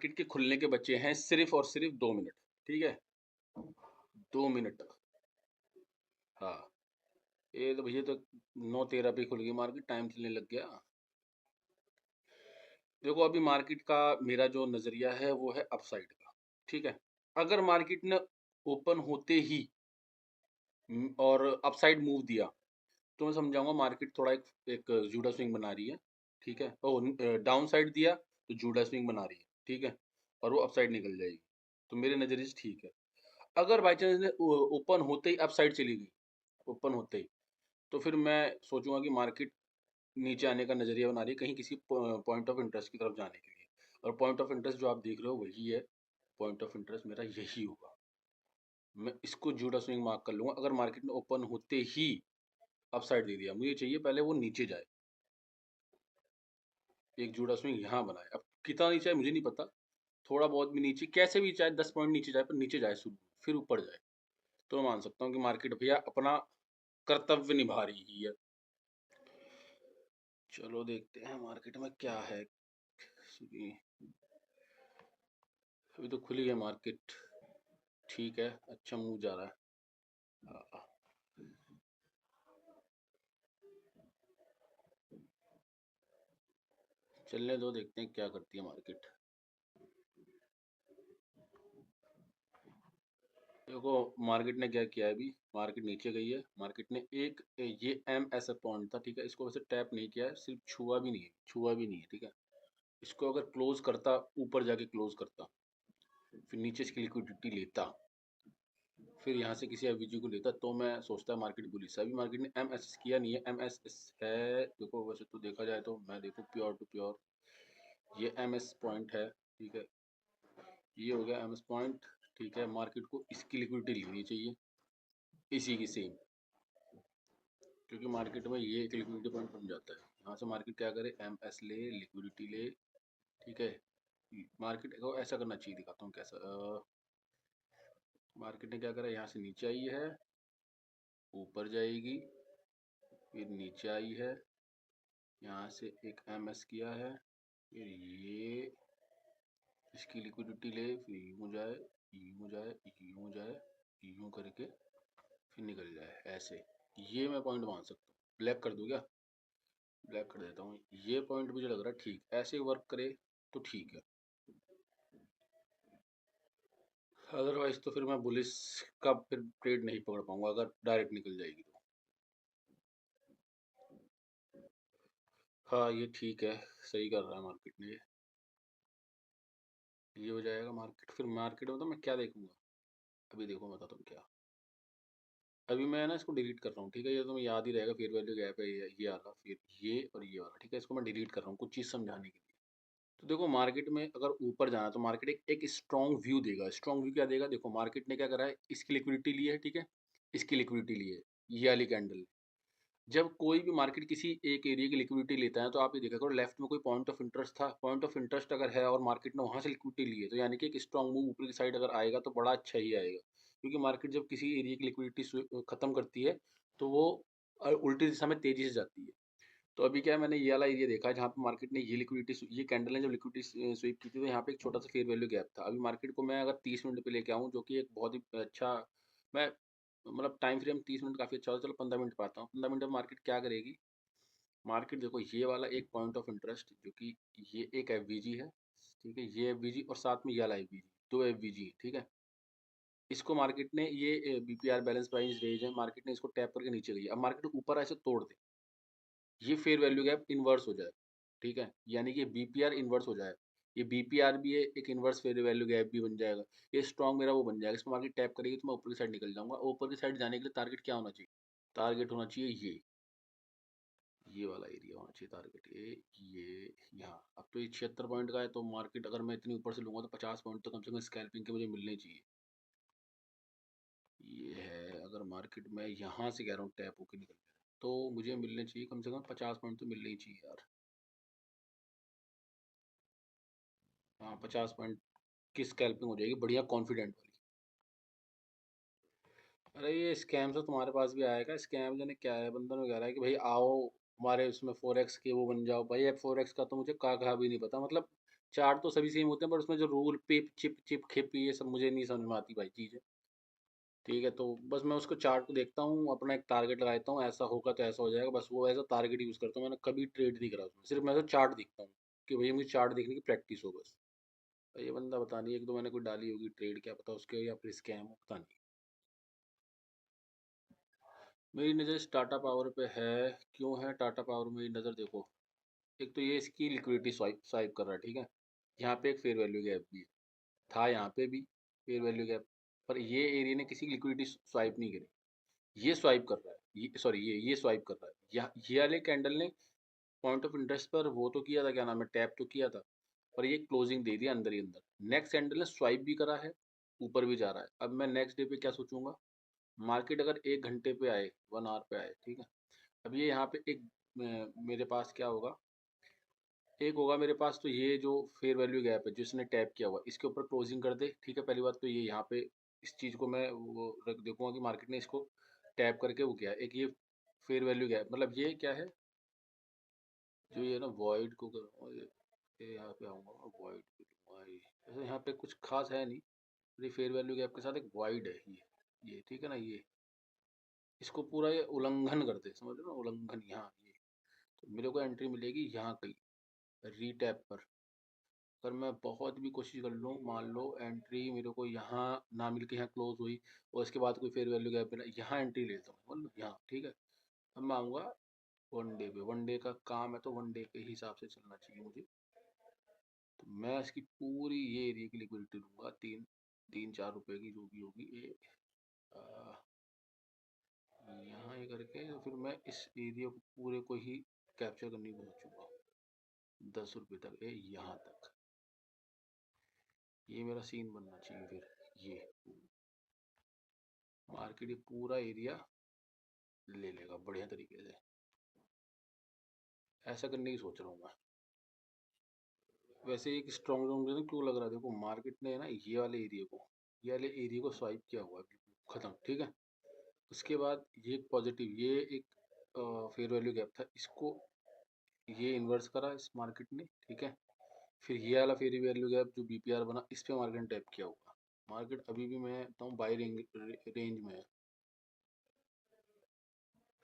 Market के खुलने के बचे हैं सिर्फ और सिर्फ 2 मिनट। ठीक है, 2 मिनट। हाँ, ये तो भैया तो 9:13 पे खुल गई मार्केट, टाइम चलने लग गया। देखो अभी मार्केट का मेरा जो नजरिया है वो है अपसाइड का। ठीक है, अगर मार्केट ने ओपन होते ही और अपसाइड मूव दिया तो मैं समझाऊंगा मार्केट थोड़ा एक जूडा स्विंग बना रही है। ठीक है, ओ डाउन साइड दिया तो जूडा स्विंग बना रही है। ठीक है, और वो अपसाइड निकल जाएगी, तो मेरे नजरिए से ठीक है। अगर बाई चांस ने ओपन होते ही अपसाइड चली गई, ओपन होते ही, तो फिर मैं सोचूंगा कि मार्केट नीचे आने का नजरिया बना रही है कहीं किसी पॉइंट ऑफ इंटरेस्ट की तरफ जाने के लिए। और पॉइंट ऑफ इंटरेस्ट जो आप देख रहे हो वही है, पॉइंट ऑफ इंटरेस्ट मेरा यही होगा। मैं इसको जूडा स्विंग मार्क कर लूंगा। अगर मार्केट ने ओपन होते ही अपसाइड दे दिया, मुझे चाहिए पहले वो नीचे जाए, एक जूडा स्विंग यहाँ बनाए। अब कितना नीचे है मुझे नहीं पता, थोड़ा बहुत भी नीचे, कैसे भी चाहे 10 पॉइंट नीचे जाए, पर नीचे जाए शुरू, फिर ऊपर जाए, तो मैं मान सकता हूँ कि मार्केट भैया अपना कर्तव्य निभा रही है। चलो देखते हैं मार्केट में क्या है। अभी तो खुली है मार्केट, ठीक है, अच्छा मूव जा रहा है। चलने दो, देखते हैं क्या करती है मार्केट। देखो मार्केट ने क्या किया है, अभी मार्केट नीचे गई है। मार्केट ने एक ये एम एस पॉइंट था, ठीक है, इसको वैसे टैप नहीं किया है, सिर्फ छुआ भी नहीं है, छुआ भी नहीं है। ठीक है, इसको अगर क्लोज करता, ऊपर जाके क्लोज करता, फिर नीचे इसकी लिक्विडिटी लेता, फिर यहाँ से किसी एफवीजी को लेता, तो मैं सोचता मार्केट बुलिश है। अभी मार्केट ने एम एस किया नहीं है, एम एस है, देखो वैसे तो देखा जाए तो, मैं देखो प्योर टू प्योर, ये एम एस पॉइंट है। ठीक है, ये हो गया एम एस पॉइंट। ठीक है, मार्केट को इसकी लिक्विडिटी लेनी चाहिए, इसी की सेम, क्योंकि मार्केट में ये एक लिक्विडिटी पॉइंट बन जाता है। यहाँ से मार्केट क्या करे, एम एस ले, लिक्विडिटी ले। ठीक है, मार्केट को ऐसा करना चाहिए, दिखाता हूँ कैसा। मार्केट ने क्या करा, यहाँ से नीचे आई है, ऊपर जाएगी, फिर नीचे आई है, यहाँ से एक एम एस किया है, फिर ये इसकी लिक्विडिटी ले, फिर यूँ जाए, यूँ जाए, यूँ जाए, यूँ करके फिर निकल जाए ऐसे। ये मैं पॉइंट मान सकता हूँ। ब्लैक कर दूँ क्या, ब्लैक कर देता हूँ। ये पॉइंट मुझे लग रहा है ठीक, ऐसे वर्क करे तो ठीक है, अदरवाइज तो फिर मैं बुलिस का फिर ट्रेड नहीं पकड़ पाऊंगा अगर डायरेक्ट निकल जाएगी तो। हाँ ये ठीक है, सही कर रहा है मार्केट ने, ये हो जाएगा मार्केट। फिर मार्केट में तो मैं क्या देखूंगा, अभी देखो मैं बताता हूँ क्या। अभी मैं ना इसको डिलीट कर रहा हूँ। ठीक है, ये तो मैं याद ही रहेगा, फेयर वैल्यू गैप है ये वाला, फिर ये और ये वाला। ठीक है, इसको मैं डिलीट कर रहा हूँ कुछ चीज़ समझाने के लिए। तो देखो मार्केट में अगर ऊपर जाना तो मार्केट एक स्ट्रॉन्ग व्यू देगा। स्ट्रॉन्ग व्यू क्या देगा, देखो मार्केट ने क्या करा है, इसकी लिक्विडिटी ली है। ठीक है, इसकी लिक्विडिटी ली है, ये वाली कैंडल। जब कोई भी मार्केट किसी एक एरिया की लिक्विडिटी लेता है तो आप ये देखा करो, लेफ्ट में कोई पॉइंट ऑफ इंटरेस्ट था, पॉइंट ऑफ इंटरेस्ट अगर है और मार्केट ने वहां से लिक्विडिटी ली है, तो यानी कि एक स्ट्रॉन्ग मूव ऊपर की साइड अगर आएगा तो बड़ा अच्छा ही आएगा। क्योंकि मार्केट जब किसी एरिया की लिक्विडिटी खत्म करती है तो वो उल्टी दिशा में तेजी से जाती है। तो अभी क्या है, मैंने ये वाला एरिया देखा है जहाँ पे मार्केट ने ये कैंडल ने जब लिक्विडिटी स्वीप की थी, तो यहाँ पे एक छोटा सा फेयर वैल्यू गैप था। अभी मार्केट को मैं अगर 30 मिनट पे लेके आऊँ, जो कि एक बहुत ही अच्छा, मैं मतलब टाइम फ्रेम 30 मिनट काफ़ी अच्छा होता है, चलो 15 मिनट पाता हूँ। 15 मिनट में मार्केट क्या करेगी, मार्केट देखो ये वाला एक पॉइंट ऑफ इंटरेस्ट, जो कि ये एक एफवीजी है। ठीक है, ये एफवीजी और साथ में ये वाला एफवीजी, दो एफवीजी। ठीक है, इसको मार्केट ने, ये बीपीआर बैलेंस प्राइस रेंज है, मार्केट ने इसको टैप करके नीचे गई। अब मार्केट ऊपर ऐसे तोड़ दे, ये फेयर वैल्यू गैप इन्वर्स हो जाए। ठीक है, यानी कि बीपीआर इन्वर्स हो जाए, ये बीपीआर भी है, एक इन्वर्स फेयर वैल्यू गैप भी बन जाएगा। ये स्ट्रॉन्ग मेरा वो बन जाएगा, इसको मार्केट टैप करेगी तो मैं ऊपर की साइड निकल जाऊंगा। ऊपर की साइड जाने के लिए टारगेट क्या होना चाहिए, टारगेट होना चाहिए ये वाला एरिया होना चाहिए टारगेट, ये यहाँ। अब तो ये 76 पॉइंट का है, तो मार्केट अगर मैं इतनी ऊपर से लूंगा तो 50 पॉइंट तो कम से कम स्कैल्पिंग के मुझे मिलने चाहिए। ये है, अगर मार्केट में यहाँ से कह रहा हूँ टैप होके निकल जाए, तो मुझे मिलने चाहिए कम से कम 50 पॉइंट तो मिलने ही चाहिए यार। हाँ 50 पॉइंट की स्कैल्पिंग हो जाएगी, बढ़िया कॉन्फिडेंट वाली। अरे ये स्कैम से तुम्हारे पास भी आएगा स्कैम, जाने क्या है, बंदर में कह रहा है कि भाई आओ हमारे उसमें 4x के वो बन जाओ। भाई अब 4x का तो मुझे का कहा भी नहीं पता, मतलब चार्ट तो सभी सेम होते हैं, पर उसमें जो रूल पिप चिप चिप खिप ये सब मुझे नहीं समझ में आती भाई चीज़ें। ठीक है, तो बस मैं उसको चार्ट को देखता हूँ, अपना एक टारगेट लगा देता हूँ, ऐसा होगा तो ऐसा हो जाएगा, बस वो ऐसा टारगेट यूज़ करता हूँ। मैंने कभी ट्रेड नहीं करा उसमें, सिर्फ मैं तो चार्ट देखता हूँ कि भैया मुझे चार्ट देखने की प्रैक्टिस हो बस। ये बंदा पता नहीं, एक तो मैंने कोई डाली होगी ट्रेड, क्या पता उसके या फिर स्कैम हो, पता नहीं। मेरी नज़र टाटा पावर पे है। क्यों है टाटा पावर में मेरी नज़र? देखो, एक तो ये इसकी लिक्विडिटी स्वाइप स्वाइप कर रहा है, ठीक है। यहाँ पे एक फेयर वैल्यू गैप भी है, था यहाँ पे भी फेयर वैल्यू गैप, पर ये एरिया ने किसी की लिक्विडिटी स्वाइप नहीं करी। ये स्वाइप कर रहा है, ये सॉरी ये स्वाइप कर रहा है। ये वाले कैंडल ने पॉइंट ऑफ इंटरेस्ट पर वो तो किया था, क्या नाम है, टैप तो किया था, पर ये क्लोजिंग दे दिया अंदर ही अंदर। नेक्स्ट कैंडल ने स्वाइप भी करा है, ऊपर भी जा रहा है। अब मैं नेक्स्ट डे पे क्या सोचूंगा? मार्केट अगर 1 घंटे पे आए, 1 आवर पे आए, ठीक है। अब ये यहाँ पे एक मेरे पास क्या होगा, एक होगा मेरे पास, तो ये जो फेयर वैल्यू गैप है जिसने टैप किया हुआ, इसके ऊपर क्लोजिंग कर दे, ठीक है। पहली बात तो ये यहाँ पे इस चीज़ को मैं वो रख देखूंगा कि मार्केट ने इसको टैप करके वो किया है। एक ये फेयर वैल्यू गैप, मतलब ये क्या है, जो ये ना वॉइड को करूँगा, ये यहाँ पे आऊँगा वॉइड पे लूँगा ये। वैसे यहाँ पे कुछ खास है नहीं, ये फेयर वैल्यू गैप के साथ एक वॉइड है ये ठीक है ना, ये इसको पूरा ये उल्लंघन करते, समझ लो ना, उल्लंघन यहाँ ये। तो मेरे को एंट्री मिलेगी यहाँ कहीं रीटैप पर। अगर मैं बहुत भी कोशिश कर लूँ, मान लो एंट्री मेरे को यहाँ ना मिल के यहाँ क्लोज हुई, और इसके बाद कोई फेयर वैल्यू गैप मिला, यहाँ एंट्री लेता हूँ, मतलब यहाँ, ठीक है। अब मैं आऊँगा 1 डे पे, 1 डे का काम है तो 1 डे के हिसाब से चलना चाहिए मुझे। तो मैं इसकी पूरी ये एरिया की लिक्विडिटी लूँगा, 3-4 रुपए की जो भी होगी ये, यहाँ ये करके फिर मैं इस एरिया को पूरे को ही कैप्चर करने की सोचूंगा, 10 रुपये तक, यहाँ तक। ये मेरा सीन बनना चाहिए फिर। ये मार्केट ये पूरा एरिया ले लेगा बढ़िया तरीके से, ऐसा करने की सोच रहा हूँ मैं। वैसे एक स्ट्रॉन्ग जोन मुझे ना क्यों लग रहा है, देखो मार्केट ने ना ये वाले एरिया को स्वाइप किया हुआ है, खत्म, ठीक है। उसके बाद ये पॉजिटिव, ये एक फेयर वैल्यू गैप था, इसको ये इन्वर्स करा इस मार्केट ने, ठीक है। फिर ये वाला फेयर वैल्यू गैप जो बीपीआर बना, इस पे मार्केट ने टैप किया होगा। मार्केट अभी भी मैं बताऊँ बाई रेंज में है।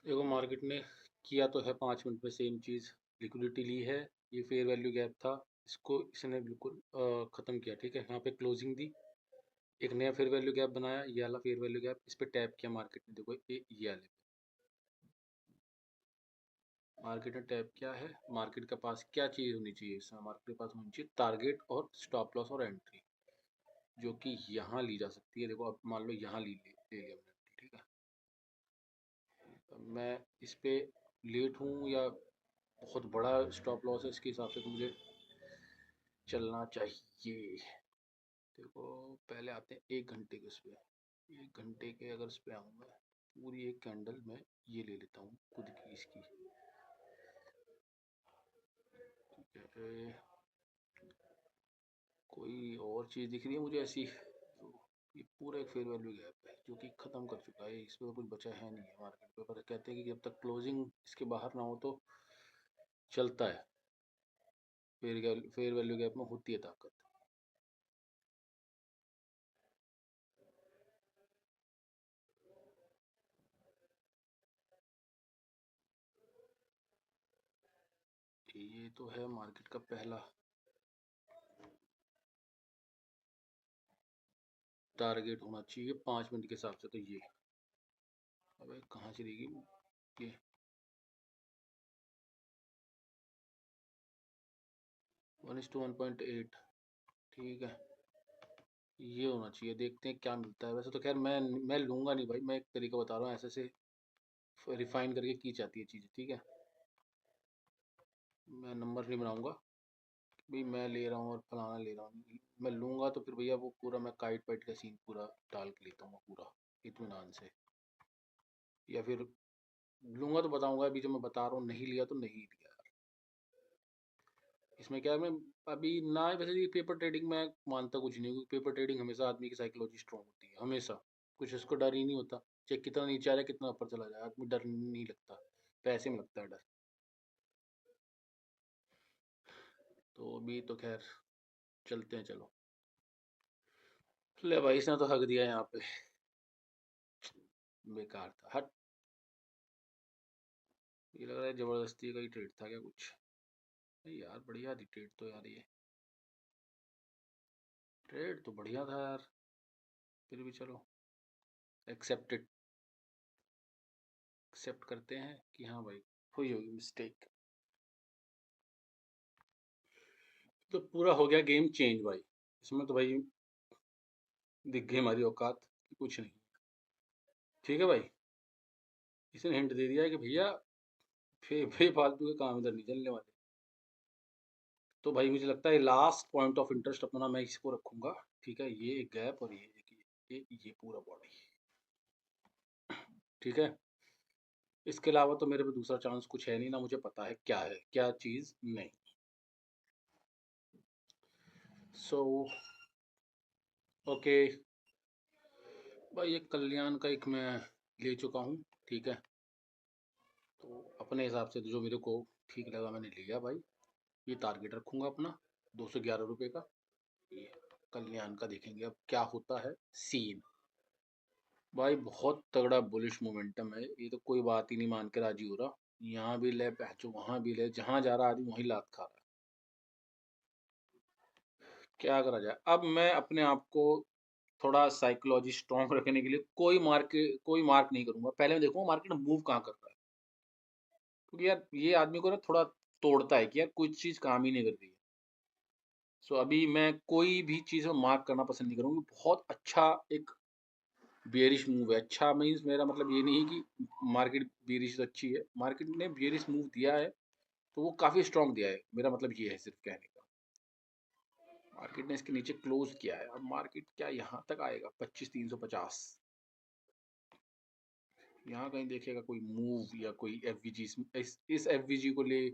देखो मार्केट ने किया तो है 5 मिनट में सेम चीज़, लिक्विडिटी ली है, ये फेयर वैल्यू गैप था, इसको इसने बिल्कुल ख़त्म किया, ठीक है। यहाँ पे क्लोजिंग दी, एक नया फेयर वैल्यू गैप बनाया, ये वाला फेयर वैल्यू गैप, इस पे टैप किया मार्केट ने, देखो ये वाले मार्केट ने टैप किया है। मार्केट के पास क्या चीज़ होनी चाहिए इसमें? मार्केट के पास होनी चाहिए टारगेट और स्टॉप लॉस और एंट्री, जो कि यहाँ ली जा सकती है। देखो अब मान लो यहाँ ले लिया मैंने, ठीक है। अब मैं इस पे लेट हूँ या बहुत बड़ा स्टॉप लॉस है, इसके हिसाब से तो मुझे चलना चाहिए। देखो पहले आते हैं 1 घंटे के उस पर। 1 घंटे के अगर उस पर आऊँगा, पूरी एक कैंडल मैं ये ले लेता हूँ खुद की इसकी, ठीक है। कोई और चीज़ दिख रही है मुझे ऐसी, तो ये पूरा एक फेयर वैल्यू गैप है जो कि ख़त्म कर चुका है, इसमें कुछ बचा है नहीं है मार्केट पे। पर कहते हैं कि जब तक क्लोजिंग इसके बाहर ना हो तो चलता है, फेयर वैल्यू गैप में होती है ताकत। ये तो है मार्केट का पहला टारगेट होना चाहिए 5 मिनट के हिसाब से, तो ये अबे कहाँ चली गई ये, 1:1.8, ठीक है। ये होना चाहिए, देखते हैं क्या मिलता है। वैसे तो खैर मैं लूँगा नहीं भाई, मैं एक तरीका बता रहा हूँ, ऐसे से रिफाइन करके की जाती है चीज़ें, ठीक है। मैं नंबर नहीं बनाऊंगा भाई, मैं ले रहा हूँ और फलाना ले रहा हूँ। मैं लूँगा तो फिर भैया वो पूरा मैं काइट पाइट का सीन पूरा डाल के लेता हूँ पूरा इत्मीनान से, या फिर लूँगा तो बताऊँगा। अभी जो मैं बता रहा हूँ, नहीं लिया तो नहीं लिया। इसमें क्या है, मैं अभी ना, वैसे ये पेपर ट्रेडिंग मैं मानता कुछ नहीं हूँ, क्योंकि पेपर ट्रेडिंग हमेशा आदमी की साइकोलॉजी स्ट्रॉन्ग होती है, हमेशा। कुछ उसको डर ही नहीं होता, चाहे कितना नीचे आ जाए कितना ऊपर चला जाए, आदमी डर नहीं लगता, पैसे में लगता है डर। तो अभी तो खैर चलते हैं चलो। ले भाई इसने तो हक दिया यहाँ पे। बेकार था हट। ये लग रहा है जबरदस्ती का ही ट्रेड था क्या कुछ। नहीं यार बढ़िया थी ट्रेड तो यार, ये ट्रेड तो बढ़िया था यार। फिर भी चलो, एक्सेप्टेड, एक्सेप्ट करते हैं कि हाँ भाई हुई होगी मिस्टेक। तो पूरा हो गया गेम चेंज भाई। इसमें तो भाई दिख गई हमारी औकात कि कुछ नहीं। ठीक है भाई, इसने हिंट दे दिया है कि भैया फालतू के काम इधर नहीं चलने वाले। तो भाई मुझे लगता है लास्ट पॉइंट ऑफ इंटरेस्ट अपना मैं इसको रखूंगा। ठीक है, ये एक गैप और ये पूरा बॉडी। ठीक है, इसके अलावा तो मेरे पे दूसरा चांस कुछ है नहीं ना, मुझे पता है क्या चीज़ नहीं। सो ओके भाई, एक कल्याण का एक मैं ले चुका हूँ। ठीक है, तो अपने हिसाब से तो जो मेरे को ठीक लगा मैंने लिया भाई। ये टारगेट रखूंगा अपना 211 रुपये का। ये कल्याण का देखेंगे अब क्या होता है सीन। भाई बहुत तगड़ा बुलिश मोमेंटम है, ये तो कोई बात ही नहीं मान के राजी हो रहा। यहाँ भी ले पहचो, वहां भी ले, जहां जा रहा आदमी वहीं लात खा रहा है। क्या करा जाए, अब मैं अपने आप को थोड़ा साइकोलॉजी स्ट्रॉन्ग रखने के लिए कोई मार्क नहीं करूंगा। पहले मैं देखूंगा मार्केट मूव कहाँ कर रहा है, क्योंकि यार ये आदमी को ना थोड़ा तोड़ता है कि यार कुछ चीज काम ही नहीं कर रही है। सो अभी मैं कोई भी चीज में मार्क करना पसंद नहीं करूंगा। बहुत अच्छा एक बेरिश मूव है। अच्छा मीन्स मेरा मतलब ये नहीं है कि मार्केट बेरिश तो अच्छी है, मार्केट ने बेरिश मूव दिया है तो वो काफी स्ट्रांग दिया है, मेरा मतलब ये है सिर्फ कहने का। मार्केट ने इसके नीचे क्लोज किया है, अब मार्केट क्या यहाँ तक आएगा 25,350। यहाँ कहीं देखेगा कोई मूव या कोई एफवीजी, इस एफवीजी को ले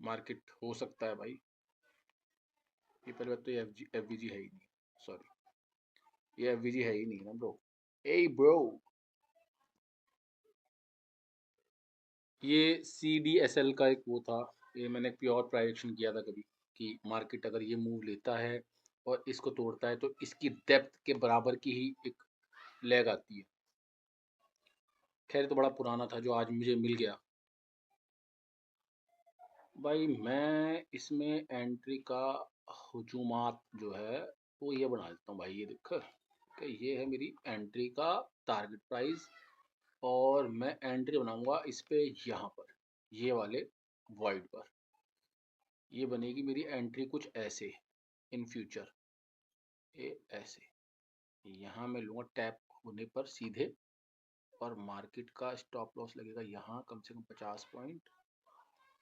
मार्केट हो सकता है भाई। ये पहले बात तो ये एफवीजी है ही नहीं, सॉरी, ये एफवीजी है ही नहीं ना ब्रो। ए ब्रो, ये सी डी एस एल का एक वो था। ये मैंने प्योर प्राइडिक्शन किया था कभी कि मार्केट अगर ये मूव लेता है और इसको तोड़ता है तो इसकी डेप्थ के बराबर की ही एक लेग आती है। खैर तो बड़ा पुराना था जो आज मुझे मिल गया। भाई मैं इसमें एंट्री का हुजूमात जो है वो ये बना देता हूँ भाई, ये देख कि ये है मेरी एंट्री का टारगेट प्राइस। और मैं एंट्री बनाऊंगा इस पे यहाँ पर, ये वाले वॉइड पर। ये बनेगी मेरी एंट्री कुछ ऐसे इन फ्यूचर, ये ऐसे। यहाँ मैं लूँगा टैप होने पर सीधे, और मार्केट का स्टॉप लॉस लगेगा यहाँ कम से कम 50 पॉइंट।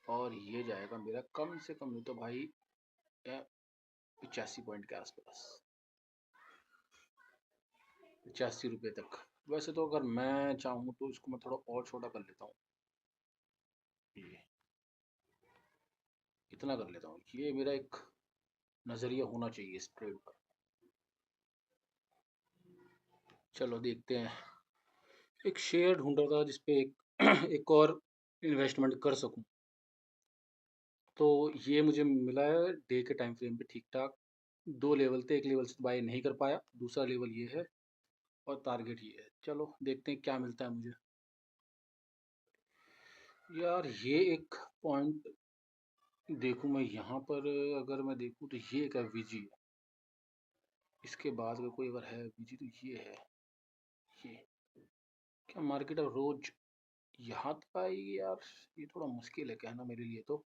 और ये जाएगा मेरा कम से कम नहीं तो भाई 85 पॉइंट के आसपास, 85 रुपये तक। वैसे तो अगर मैं चाहूँ तो इसको मैं थोड़ा और छोटा कर लेता हूँ, ये इतना कर लेता हूँ। ये मेरा एक नज़रिया होना चाहिए इस ट्रेड पर। चलो देखते हैं। एक शेयर ढूंढ रहा था जिसपे एक एक और इन्वेस्टमेंट कर सकूं। तो ये मुझे मिला है डे के टाइम फ्रेम पे ठीक ठाक। दो लेवल थे, एक लेवल से बाय नहीं कर पाया, दूसरा लेवल ये है और टारगेट ये है। चलो देखते हैं क्या मिलता है मुझे। यार ये एक पॉइंट देखूं मैं यहाँ पर, अगर मैं देखूं तो ये एक एफवीजी है। इसके बाद अगर कोई अगर है एफवीजी तो ये है। ये क्या मार्केट अब रोज यहाँ तक आएगी यार, ये थोड़ा मुश्किल है कहना मेरे लिए तो।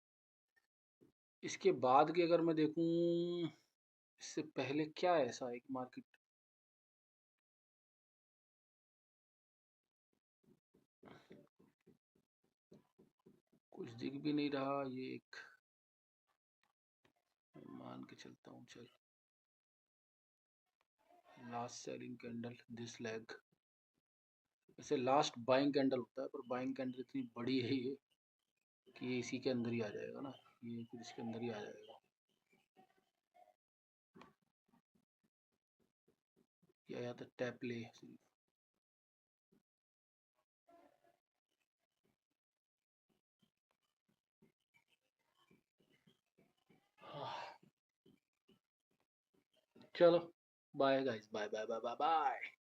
इसके बाद की अगर मैं देखूं, इससे पहले क्या ऐसा है कि मार्केट कुछ दिख भी नहीं रहा। ये एक मान के चलता हूँ चल, last selling candle this leg. वैसे लास्ट बाइंग कैंडल होता है, पर बाइंग कैंडल इतनी बड़ी है ये कि ये इसी के अंदर ही आ जाएगा ना, ये फिर इसके अंदर ही आ जाएगा। या तो टैप ले सिर्फ। हाँ, चलो bye guys, bye bye bye bye bye.